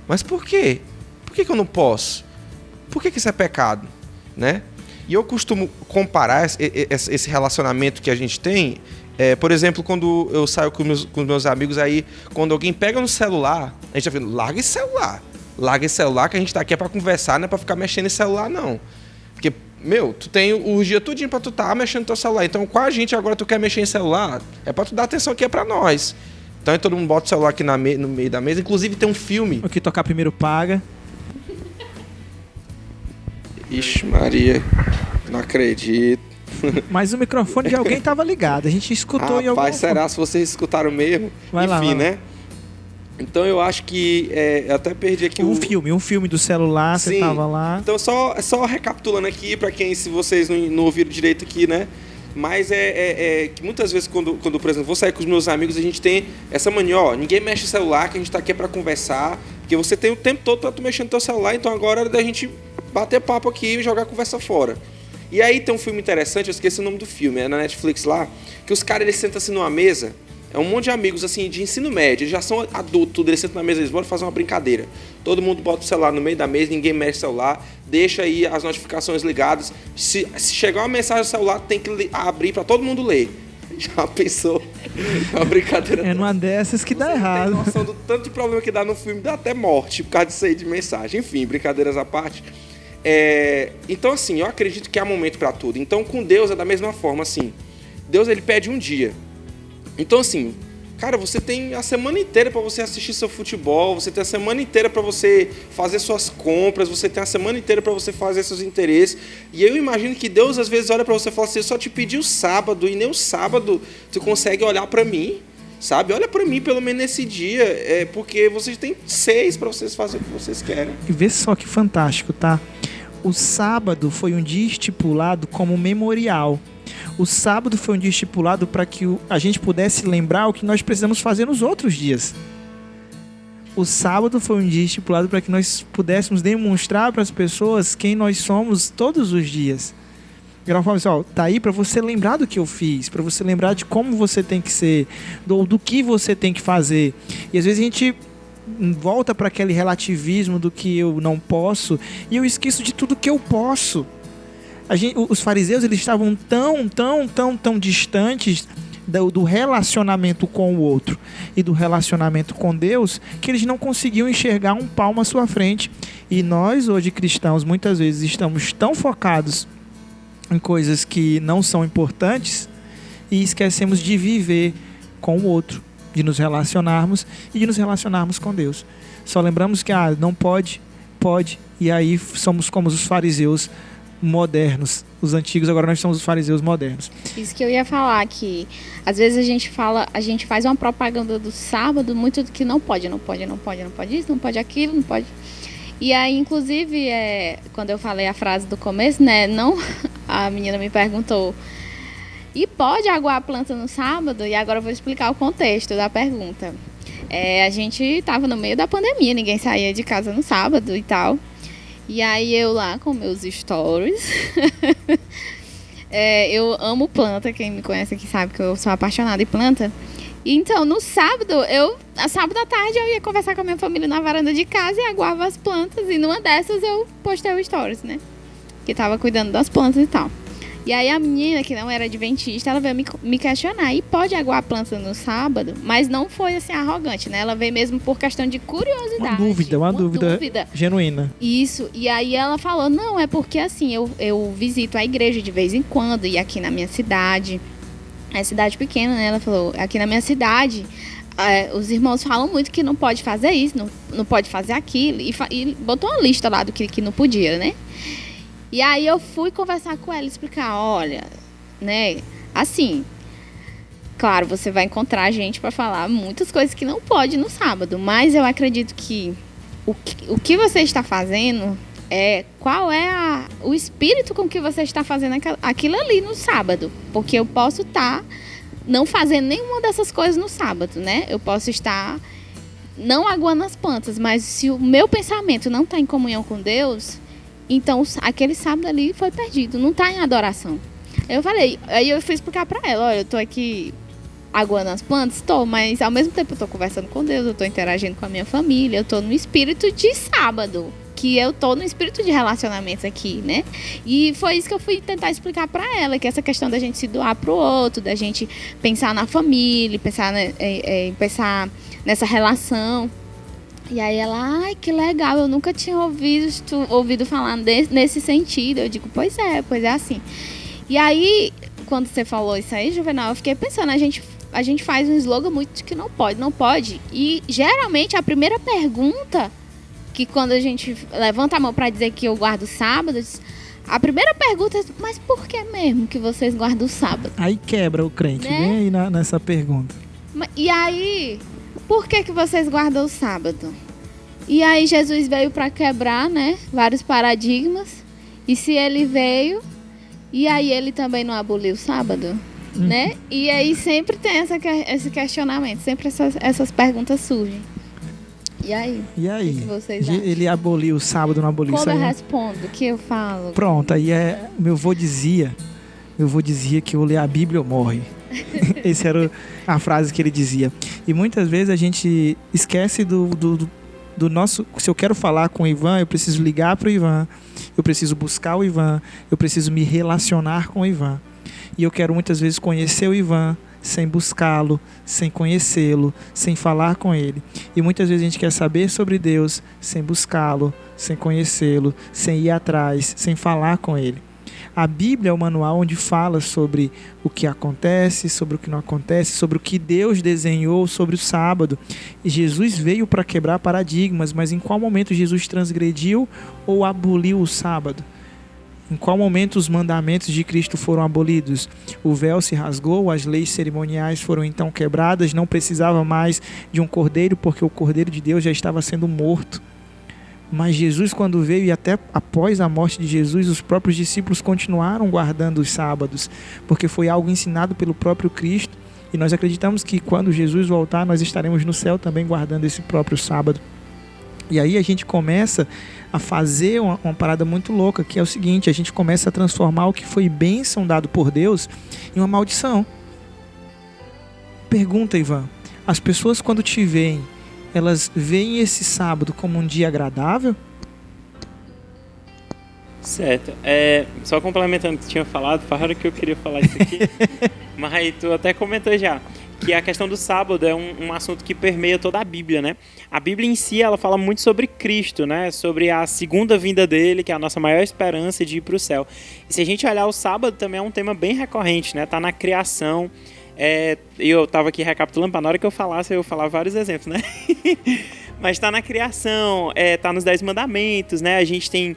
[SPEAKER 3] mas por quê? Por que eu não posso? Por que isso é pecado? Né? E eu costumo comparar esse relacionamento que a gente tem, por exemplo, quando eu saio com os meus amigos, aí, quando alguém pega no celular, a gente tá falando, larga esse celular que a gente tá aqui é pra conversar, não é pra ficar mexendo em celular, não. Porque, tu tem o dia todinho pra tu tá mexendo no teu celular, então com a gente agora tu quer mexer em celular, é pra tu dar atenção aqui, é pra nós. Então aí todo mundo bota o celular aqui no meio da mesa, inclusive tem um filme.
[SPEAKER 1] O que tocar primeiro paga.
[SPEAKER 3] Ixi, Maria, não acredito.
[SPEAKER 1] Mas o microfone de alguém tava ligado, a gente escutou em algum...
[SPEAKER 3] Rapaz, será se vocês escutaram mesmo?
[SPEAKER 1] Vai lá.
[SPEAKER 3] Né? Então eu acho que... eu até perdi aqui
[SPEAKER 1] um filme do celular,
[SPEAKER 3] Sim.
[SPEAKER 1] Você tava lá.
[SPEAKER 3] Então só recapitulando aqui, pra quem, se vocês não ouviram direito aqui, né? Mas que muitas vezes, quando, por exemplo, vou sair com os meus amigos, a gente tem essa mania, ninguém mexe no celular, que a gente tá aqui pra conversar, porque você tem o tempo todo pra tu mexer no teu celular, então agora é hora da gente bater papo aqui e jogar a conversa fora. E aí tem um filme interessante, eu esqueci o nome do filme, é na Netflix lá, que os caras, eles sentam assim numa mesa, é um monte de amigos assim de ensino médio, eles já são adultos, tudo, eles sentam na mesa, eles vão fazer uma brincadeira. Todo mundo bota o celular no meio da mesa, ninguém mexe o celular, deixa aí as notificações ligadas. Se chegar uma mensagem no celular, tem que abrir para todo mundo ler. Já pensou? É uma brincadeira.
[SPEAKER 1] É numa dessas que dá errado.
[SPEAKER 3] Tem noção do tanto de problema que dá no filme, dá até morte por causa disso aí de mensagem. Enfim, brincadeiras à parte. Então, assim, eu acredito que há momento para tudo. Então, com Deus é da mesma forma, assim. Deus, ele pede um dia. Então, assim, cara, você tem a semana inteira para você assistir seu futebol, você tem a semana inteira para você fazer suas compras, você tem a semana inteira para você fazer seus interesses. E eu imagino que Deus, às vezes, olha para você e fala assim, eu só te pedi o sábado, e nem o sábado tu consegue olhar para mim, sabe? Olha para mim, pelo menos nesse dia, porque vocês têm 6 para vocês fazerem o que vocês querem.
[SPEAKER 1] E vê só que fantástico, tá? O sábado foi um dia estipulado como memorial. O sábado foi um dia estipulado para que a gente pudesse lembrar o que nós precisamos fazer nos outros dias. O sábado foi um dia estipulado para que nós pudéssemos demonstrar para as pessoas quem nós somos todos os dias. Pessoal, tá aí para você lembrar do que eu fiz, para você lembrar de como você tem que ser, do que você tem que fazer. E às vezes a gente volta para aquele relativismo do que eu não posso e eu esqueço de tudo que eu posso. Os fariseus, eles estavam tão distantes do relacionamento com o outro e do relacionamento com Deus, que eles não conseguiam enxergar um palmo à sua frente. E nós, hoje cristãos, muitas vezes estamos tão focados em coisas que não são importantes e esquecemos de viver com o outro, de nos relacionarmos e de nos relacionarmos com Deus. Só lembramos que não pode, e aí somos como os fariseus modernos, os antigos, agora nós somos os fariseus modernos.
[SPEAKER 4] Isso que eu ia falar, que às vezes a gente faz uma propaganda do sábado muito do que não pode isso, não pode aquilo, não pode. E aí, inclusive, quando eu falei a frase do começo, né, a menina me perguntou, e pode aguar a planta no sábado? E agora eu vou explicar o contexto da pergunta. A gente estava no meio da pandemia, ninguém saía de casa no sábado e tal. E aí eu lá com meus stories, eu amo planta, quem me conhece aqui sabe que eu sou apaixonada em planta. E então no sábado, sábado à tarde eu ia conversar com a minha família na varanda de casa e aguava as plantas. E numa dessas eu postei o stories, né, que tava cuidando das plantas e tal. E aí a menina, que não era adventista, ela veio me questionar. E pode aguar a planta no sábado? Mas não foi assim arrogante, né? Ela veio mesmo por questão de curiosidade.
[SPEAKER 1] Uma dúvida genuína.
[SPEAKER 4] Isso. E aí ela falou, não, é porque assim, eu visito a igreja de vez em quando. E aqui na minha cidade, é cidade pequena, né? Ela falou, aqui na minha cidade, os irmãos falam muito que não pode fazer isso, não pode fazer aquilo. E botou uma lista lá do que não podia, né? E aí eu fui conversar com ela e explicar, olha, né, assim, Claro, você vai encontrar gente para falar muitas coisas que não pode no sábado, mas eu acredito que o que você está fazendo qual é o espírito com que você está fazendo aquilo ali no sábado. Porque eu posso estar não fazendo nenhuma dessas coisas no sábado, né? Eu posso estar não aguando as plantas, mas se o meu pensamento não está em comunhão com Deus, então aquele sábado ali foi perdido, não está em adoração. Eu falei, aí eu fui explicar para ela, olha, eu tô aqui aguando as plantas, mas ao mesmo tempo eu tô conversando com Deus, eu tô interagindo com a minha família, eu tô no espírito de sábado, que eu tô no espírito de relacionamentos aqui, né? E foi isso que eu fui tentar explicar para ela, que essa questão da gente se doar pro outro, da gente pensar na família, pensar nessa relação. E aí ela, ai, que legal, eu nunca tinha ouvido falar nesse sentido. Eu digo, pois é assim. E aí, quando você falou isso aí, Juvenal, eu fiquei pensando, a gente faz um slogan muito de que não pode. E geralmente a primeira pergunta, que quando a gente levanta a mão para dizer que eu guardo sábados, a primeira pergunta é, mas por que mesmo que vocês guardam o sábado?
[SPEAKER 1] Aí quebra o crente,
[SPEAKER 4] né?
[SPEAKER 1] Vem aí nessa pergunta.
[SPEAKER 4] E aí, por que vocês guardam o sábado? E aí Jesus veio para quebrar, né, vários paradigmas. E se ele veio, e aí ele também não aboliu o sábado, né? E aí sempre tem esse questionamento, sempre essas perguntas surgem. E aí? O que vocês acham?
[SPEAKER 1] Ele aboliu o sábado, não aboliu?
[SPEAKER 4] Quando
[SPEAKER 1] isso aí,
[SPEAKER 4] eu respondo, o que eu falo?
[SPEAKER 1] Pronto, aí meu avô dizia que ou ler a Bíblia ou morre. Essa era a frase que ele dizia. E muitas vezes a gente esquece do nosso... Se eu quero falar com o Ivan, eu preciso ligar para o Ivan, eu preciso buscar o Ivan, eu preciso me relacionar com o Ivan. E eu quero muitas vezes conhecer o Ivan sem buscá-lo, sem conhecê-lo, sem falar com ele. E muitas vezes a gente quer saber sobre Deus sem buscá-lo, sem conhecê-lo, sem ir atrás, sem falar com ele. A Bíblia é o manual onde fala sobre o que acontece, sobre o que não acontece, sobre o que Deus desenhou sobre o sábado. E Jesus veio para quebrar paradigmas, mas em qual momento Jesus transgrediu ou aboliu o sábado? Em qual momento os mandamentos de Cristo foram abolidos? O véu se rasgou, as leis cerimoniais foram então quebradas, não precisava mais de um cordeiro, porque o cordeiro de Deus já estava sendo morto. Mas Jesus, quando veio, e até após a morte de Jesus, os próprios discípulos continuaram guardando os sábados, porque foi algo ensinado pelo próprio Cristo, e nós acreditamos que quando Jesus voltar, nós estaremos no céu também guardando esse próprio sábado. E aí a gente começa a fazer uma parada muito louca, que é o seguinte: a gente começa a transformar o que foi bênção dado por Deus em uma maldição. Pergunta, Ivan, as pessoas quando te veem, elas veem esse sábado como um dia agradável?
[SPEAKER 2] Certo. Só complementando o que tu tinha falado, falaram que eu queria falar isso aqui, mas aí tu até comentou já, que a questão do sábado é um assunto que permeia toda a Bíblia, né? A Bíblia em si, ela fala muito sobre Cristo, né? Sobre a segunda vinda dele, que é a nossa maior esperança de ir para o céu. E se a gente olhar o sábado, também é um tema bem recorrente, né? Tá na criação. Eu estava aqui recapitulando, para na hora que eu falasse, eu falar vários exemplos, né? Mas está na criação, está nos 10 mandamentos, né? A gente tem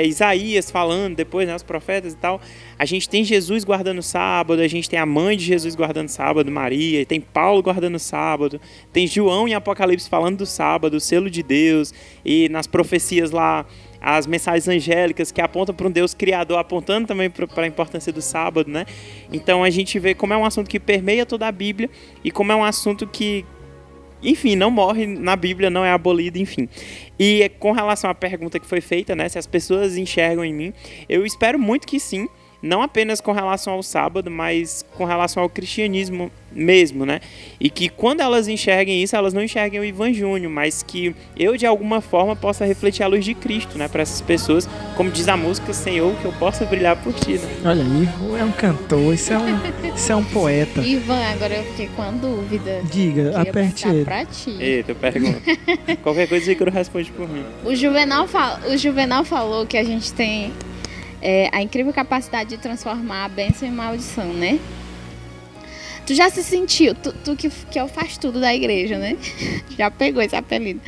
[SPEAKER 2] Isaías falando depois, né? Os profetas e tal. A gente tem Jesus guardando o sábado, a gente tem a mãe de Jesus guardando o sábado, Maria, tem Paulo guardando o sábado, tem João em Apocalipse falando do sábado, o selo de Deus, e nas profecias lá, as mensagens angélicas que apontam para um Deus criador, apontando também para a importância do sábado, né? Então a gente vê como é um assunto que permeia toda a Bíblia e como é um assunto que, enfim, não morre na Bíblia, não é abolido, enfim. E com relação à pergunta que foi feita, né, se as pessoas enxergam em mim, eu espero muito que sim, não apenas com relação ao sábado, mas com relação ao cristianismo mesmo, né? E que quando elas enxerguem isso, elas não enxerguem o Ivan Júnior, mas que eu, de alguma forma, possa refletir a luz de Cristo, né? Para essas pessoas, como diz a música, Senhor, que eu possa brilhar por ti, né?
[SPEAKER 1] Olha aí, é um cantor, isso é um poeta.
[SPEAKER 4] Ivan, agora eu fiquei com a dúvida.
[SPEAKER 1] Diga, aperte ele.
[SPEAKER 4] Pra ti.
[SPEAKER 2] Eita, eu pergunto. Qualquer coisa que eu responde por mim.
[SPEAKER 4] O Juvenal falou que a gente tem a incrível capacidade de transformar a bênção em maldição, né? Tu já se sentiu, tu que faz tudo da igreja, né? Já pegou esse apelido.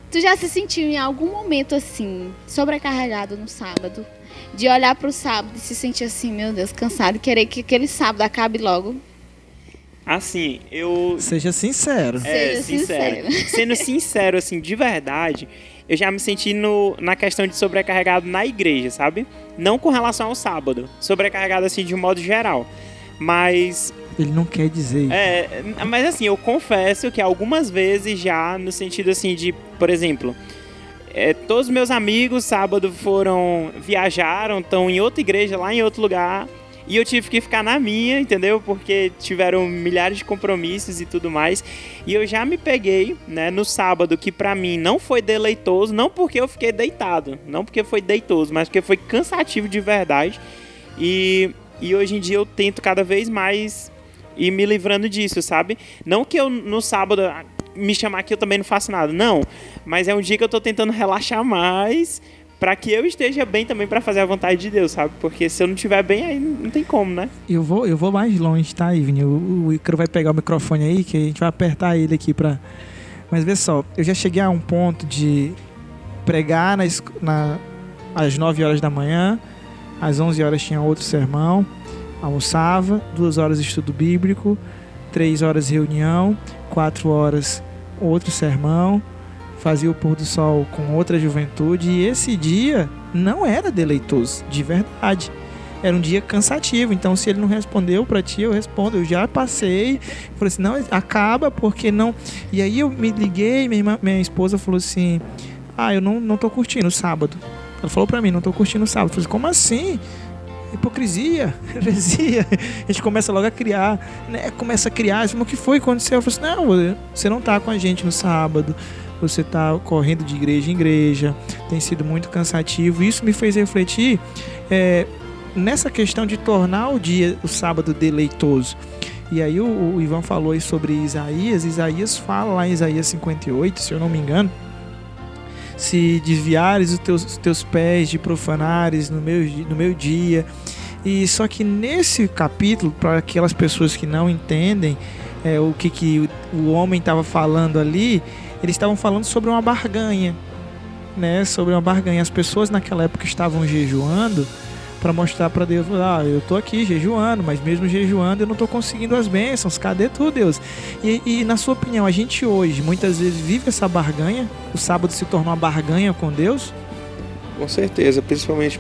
[SPEAKER 4] Tu já se sentiu em algum momento assim, sobrecarregado no sábado? De olhar pro sábado e se sentir assim, meu Deus, cansado, querer que aquele sábado acabe logo?
[SPEAKER 2] Assim, eu...
[SPEAKER 1] Seja sincero.
[SPEAKER 4] Seja sincero.
[SPEAKER 2] Sendo sincero, assim, de verdade, eu já me senti na questão de sobrecarregado na igreja, sabe? Não com relação ao sábado. Sobrecarregado, assim, de um modo geral. Mas...
[SPEAKER 1] Ele não quer dizer.
[SPEAKER 2] Mas assim, eu confesso que algumas vezes já, no sentido assim de, por exemplo, todos os meus amigos sábado viajaram, estão em outra igreja, lá em outro lugar, e eu tive que ficar na minha, entendeu? Porque tiveram milhares de compromissos e tudo mais, e eu já me peguei, né, no sábado, que pra mim não foi deleitoso, não porque eu fiquei deitado, não porque foi deitoso, mas porque foi cansativo de verdade, e hoje em dia eu tento cada vez mais ir me livrando disso, sabe? Não que eu no sábado me chamar que eu também não faço nada, não. Mas é um dia que eu tô tentando relaxar mais pra que eu esteja bem também pra fazer a vontade de Deus, sabe? Porque se eu não estiver bem, aí não tem como, né?
[SPEAKER 1] Eu vou mais longe, tá, Ivni? O Ícaro vai pegar o microfone aí, que a gente vai apertar ele aqui pra... Mas vê só, eu já cheguei a um ponto de pregar às 9 horas da manhã, às 11 horas tinha outro sermão, almoçava, 2 horas estudo bíblico, 3 horas reunião, 4 horas outro sermão, fazia o pôr do sol com outra juventude, e esse dia não era deleitoso, de verdade. Era um dia cansativo, então se ele não respondeu pra ti, eu respondo, eu já passei, falei assim, não, acaba, porque não... E aí eu me liguei, minha esposa falou assim, eu não tô curtindo o sábado. Ela falou pra mim, não tô curtindo o sábado. Eu falei, como assim? Hipocrisia, heresia. A gente começa logo a criar, né? Começa a criar, o que foi, aconteceu? Eu falei assim, não, você não tá com a gente no sábado, você tá correndo de igreja em igreja, tem sido muito cansativo. Isso me fez refletir nessa questão de tornar o sábado deleitoso. E aí o Ivan falou aí sobre Isaías fala lá em Isaías 58, se eu não me engano, se desviares os teus pés de profanares no meu dia. E só que nesse capítulo, para aquelas pessoas que não entendem o que o homem estava falando ali, eles estavam falando sobre uma barganha, né? Sobre uma barganha. As pessoas naquela época estavam jejuando para mostrar para Deus, eu tô aqui jejuando, mas mesmo jejuando eu não tô conseguindo as bênçãos, cadê tu, Deus? E na sua opinião, a gente hoje muitas vezes vive essa barganha? O sábado se tornou uma barganha com Deus?
[SPEAKER 3] Com certeza, principalmente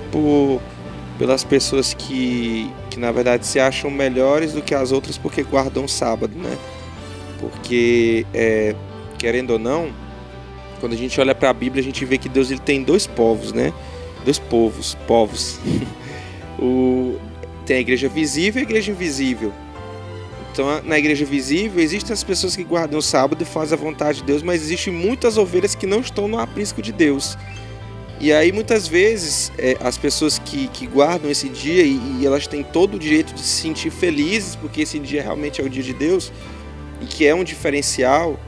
[SPEAKER 3] pelas pessoas que na verdade se acham melhores do que as outras porque guardam o sábado, né? Porque, querendo ou não, quando a gente olha para a Bíblia, a gente vê que Deus ele tem 2 povos, né? 2 povos. Tem a igreja visível e a igreja invisível. Então, na igreja visível, existem as pessoas que guardam o sábado e fazem a vontade de Deus, mas existem muitas ovelhas que não estão no aprisco de Deus. E aí, muitas vezes, as pessoas que guardam esse dia e elas têm todo o direito de se sentir felizes, porque esse dia realmente é o dia de Deus, e que é um diferencial,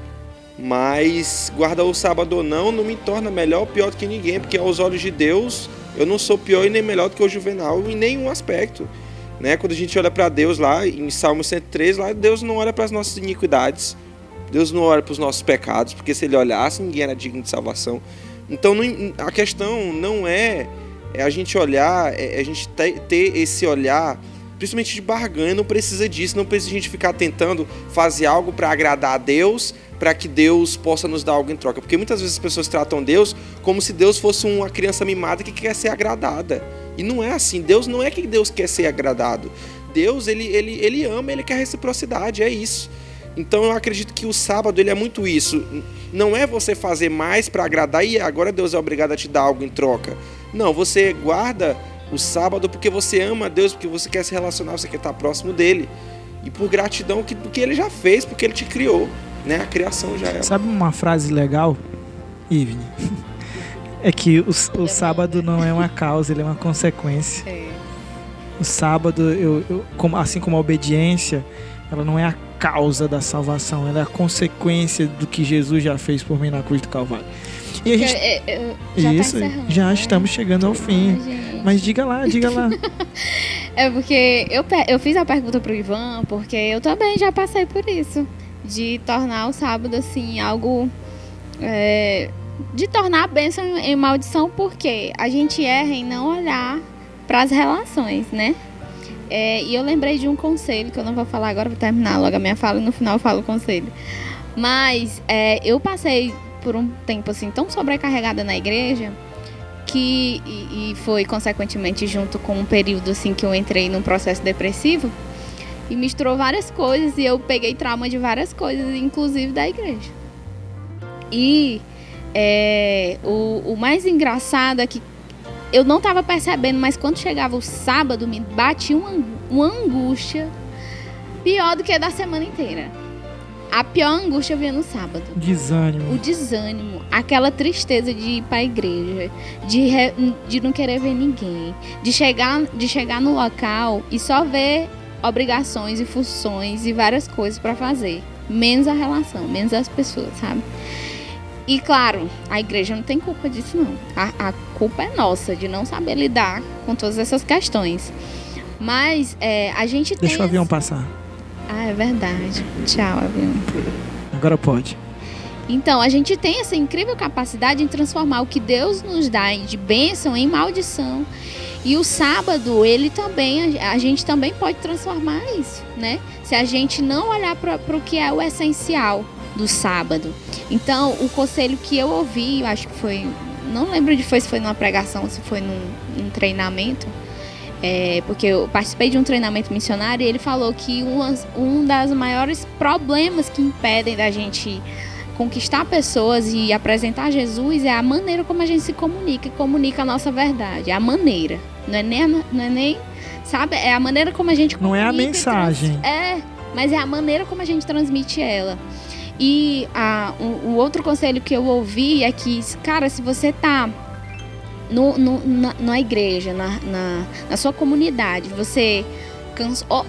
[SPEAKER 3] mas guardar o sábado ou não me torna melhor ou pior do que ninguém, porque aos olhos de Deus eu não sou pior e nem melhor do que o Juvenal em nenhum aspecto, né? Quando a gente olha para Deus lá em Salmo 103, lá Deus não olha para as nossas iniquidades, Deus não olha para os nossos pecados, porque se ele olhasse ninguém era digno de salvação. Então a questão não é a gente olhar, a gente ter esse olhar principalmente de barganha. Não precisa disso, não precisa a gente ficar tentando fazer algo para agradar a Deus, para que Deus possa nos dar algo em troca, porque muitas vezes as pessoas tratam Deus como se Deus fosse uma criança mimada que quer ser agradada, e não é assim. Deus não é que Deus quer ser agradado, Deus ele ama, ele quer reciprocidade, é isso. Então eu acredito que o sábado ele é muito isso, não é você fazer mais para agradar e agora Deus é obrigado a te dar algo em troca. Não, você guarda o sábado porque você ama a Deus, porque você quer se relacionar, você quer estar próximo dele, e por gratidão do que ele já fez, porque ele te criou, né? A criação já é.
[SPEAKER 1] Sabe uma frase legal, Ivni? É que o sábado não é uma causa, ele é uma consequência. O sábado, assim como a obediência, ela não é a causa da salvação, ela é a consequência do que Jesus já fez por mim na cruz do Calvário. E a gente... já estamos chegando ao fim. Mas diga lá.
[SPEAKER 4] É porque eu fiz a pergunta pro Ivan, porque eu também já passei por isso. De tornar o sábado, assim, algo... de tornar a bênção em maldição, porque a gente erra em não olhar para as relações, né? E eu lembrei de um conselho, que eu não vou falar agora, vou terminar logo a minha fala e no final eu falo o conselho. Mas eu passei por um tempo assim tão sobrecarregada na igreja, e foi consequentemente junto com um período assim que eu entrei num processo depressivo, e misturou várias coisas, e eu peguei trauma de várias coisas, inclusive da igreja. E o mais engraçado é que eu não estava percebendo, mas quando chegava o sábado, me batia uma angústia pior do que a da semana inteira. A pior angústia vinha no sábado.
[SPEAKER 1] Desânimo.
[SPEAKER 4] O desânimo, aquela tristeza de ir para a igreja, de não querer ver ninguém, de chegar no local e só ver obrigações e funções e várias coisas para fazer. Menos a relação, menos as pessoas, sabe? E claro, a igreja não tem culpa disso não. A culpa é nossa, de não saber lidar com todas essas questões. Mas a gente tem...
[SPEAKER 1] Deixa o avião passar.
[SPEAKER 4] Ah, é verdade. Tchau, avião.
[SPEAKER 1] Agora pode.
[SPEAKER 4] Então, a gente tem essa incrível capacidade em transformar o que Deus nos dá de bênção em maldição. E o sábado, a gente também pode transformar isso, né? Se a gente não olhar para o que é o essencial do sábado. Então, o conselho que eu ouvi, eu acho que foi, não lembro se foi numa pregação, se foi num treinamento, porque eu participei de um treinamento missionário, e ele falou que um dos maiores problemas que impedem da gente conquistar pessoas e apresentar Jesus é a maneira como a gente se comunica, e comunica a nossa verdade, a maneira, não é nem sabe, é a maneira como a gente comunica.
[SPEAKER 1] Não é a mensagem.
[SPEAKER 4] Mas é a maneira como a gente transmite ela. E o outro conselho que eu ouvi é que, cara, se você tá na igreja, na sua comunidade, você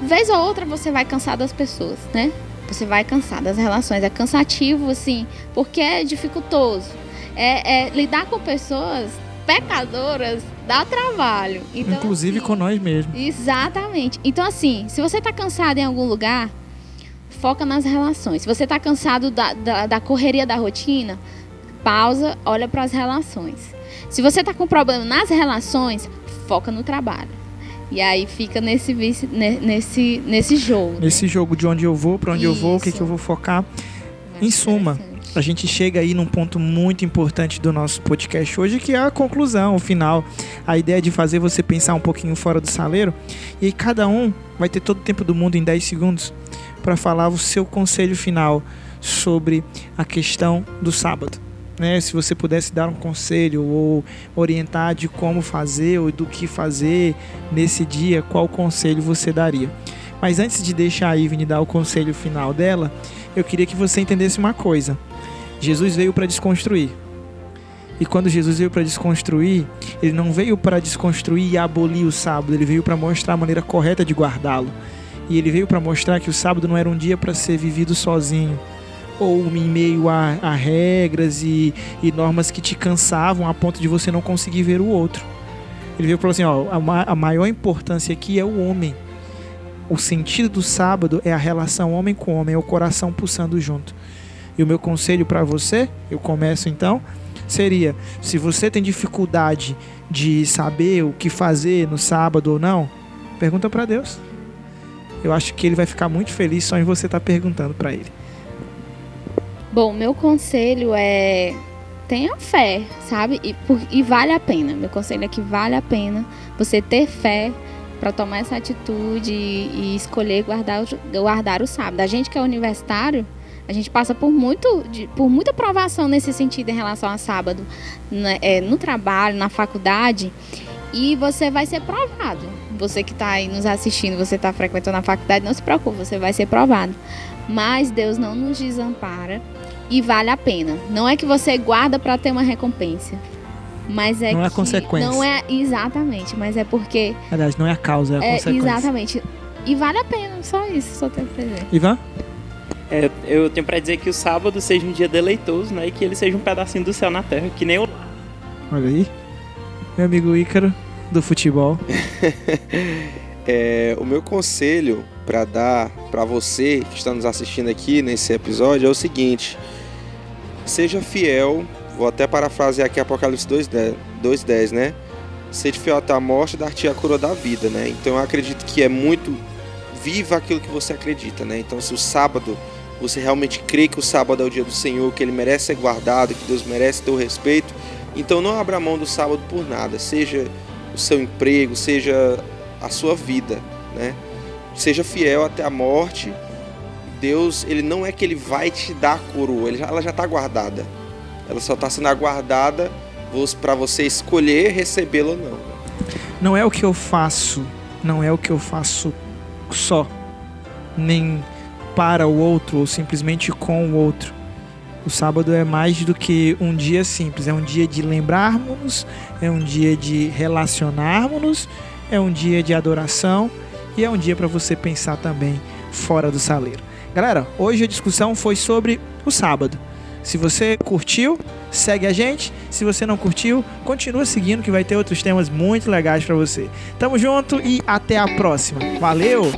[SPEAKER 4] vez ou outra você vai cansar das pessoas, né? Você vai cansar das relações, é cansativo, assim, porque é dificultoso. Lidar com pessoas pecadoras dá trabalho. Então,
[SPEAKER 1] inclusive
[SPEAKER 4] assim,
[SPEAKER 1] com nós mesmos.
[SPEAKER 4] Exatamente. Então, assim, se você tá cansado em algum lugar, foca nas relações. Se você tá cansado da correria da rotina, pausa, olha para as relações. Se você tá com problema nas relações, foca no trabalho. E aí fica nesse jogo.
[SPEAKER 1] Nesse jogo de onde eu vou, para onde eu vou, o que eu vou focar. Em suma, a gente chega aí num ponto muito importante do nosso podcast hoje, que é a conclusão, o final. A ideia de fazer você pensar um pouquinho fora do saleiro. E aí cada um vai ter todo o tempo do mundo em 10 segundos para falar o seu conselho final sobre a questão do sábado. Né? Se você pudesse dar um conselho ou orientar de como fazer ou do que fazer nesse dia, qual conselho você daria? Mas antes de deixar a Ivne dar o conselho final dela, eu queria que você entendesse uma coisa. Jesus veio para desconstruir. E quando Jesus veio para desconstruir, ele não veio para desconstruir e abolir o sábado, ele veio para mostrar a maneira correta de guardá-lo. E ele veio para mostrar que o sábado não era um dia para ser vivido sozinho, ou em meio a regras e normas que te cansavam a ponto de você não conseguir ver o outro. Ele veio e falou assim, a maior importância aqui é o homem. O sentido do sábado é a relação homem com homem, é o coração pulsando junto. E o meu conselho para você, eu começo então, seria, se você tem dificuldade de saber o que fazer no sábado ou não, pergunta para Deus. Eu acho que ele vai ficar muito feliz só em você estar perguntando para ele.
[SPEAKER 4] Bom, meu conselho é... tenha fé, sabe? E vale a pena. Meu conselho é que vale a pena você ter fé para tomar essa atitude e escolher guardar o sábado. A gente que é universitário, a gente passa por muita provação nesse sentido em relação ao sábado, né? No trabalho, na faculdade, e você vai ser provado. Você que está aí nos assistindo, você está frequentando a faculdade, não se preocupe, você vai ser provado. Mas Deus não nos desampara e vale a pena. Não é que você guarda para ter uma recompensa, mas
[SPEAKER 1] não é a consequência.
[SPEAKER 4] Não é exatamente, mas é porque...
[SPEAKER 1] Aliás, não é a causa, é a consequência.
[SPEAKER 4] Exatamente. E vale a pena, só isso, só tenho pra dizer.
[SPEAKER 1] Ivan?
[SPEAKER 2] Eu tenho pra dizer que o sábado seja um dia deleitoso, né? E que ele seja um pedacinho do céu na terra, que nem o...
[SPEAKER 1] Olha aí. Meu amigo Ícaro, do futebol.
[SPEAKER 3] O meu conselho para dar para você que está nos assistindo aqui nesse episódio é o seguinte: seja fiel, vou até parafrasear aqui Apocalipse 2:10, né? Sede fiel até a morte, dar-te a coroa da vida, né? Então eu acredito que é muito viva aquilo que você acredita, né? Então se o sábado, você realmente crê que o sábado é o dia do Senhor, que ele merece ser guardado, que Deus merece ter o respeito, então não abra mão do sábado por nada, seja o seu emprego, seja a sua vida, né? Seja fiel até a morte. Deus, ele não é que ele vai te dar a coroa, ela já está guardada. Ela só está sendo aguardada para você escolher recebê-la ou não.
[SPEAKER 1] Não é o que eu faço, não é o que eu faço só, nem para o outro ou simplesmente com o outro. O sábado é mais do que um dia simples, é um dia de lembrarmos, é um dia de relacionarmos, é um dia de adoração e é um dia para você pensar também fora do saleiro. Galera, hoje a discussão foi sobre o sábado. Se você curtiu, segue a gente. Se você não curtiu, continua seguindo que vai ter outros temas muito legais para você. Tamo junto e até a próxima. Valeu!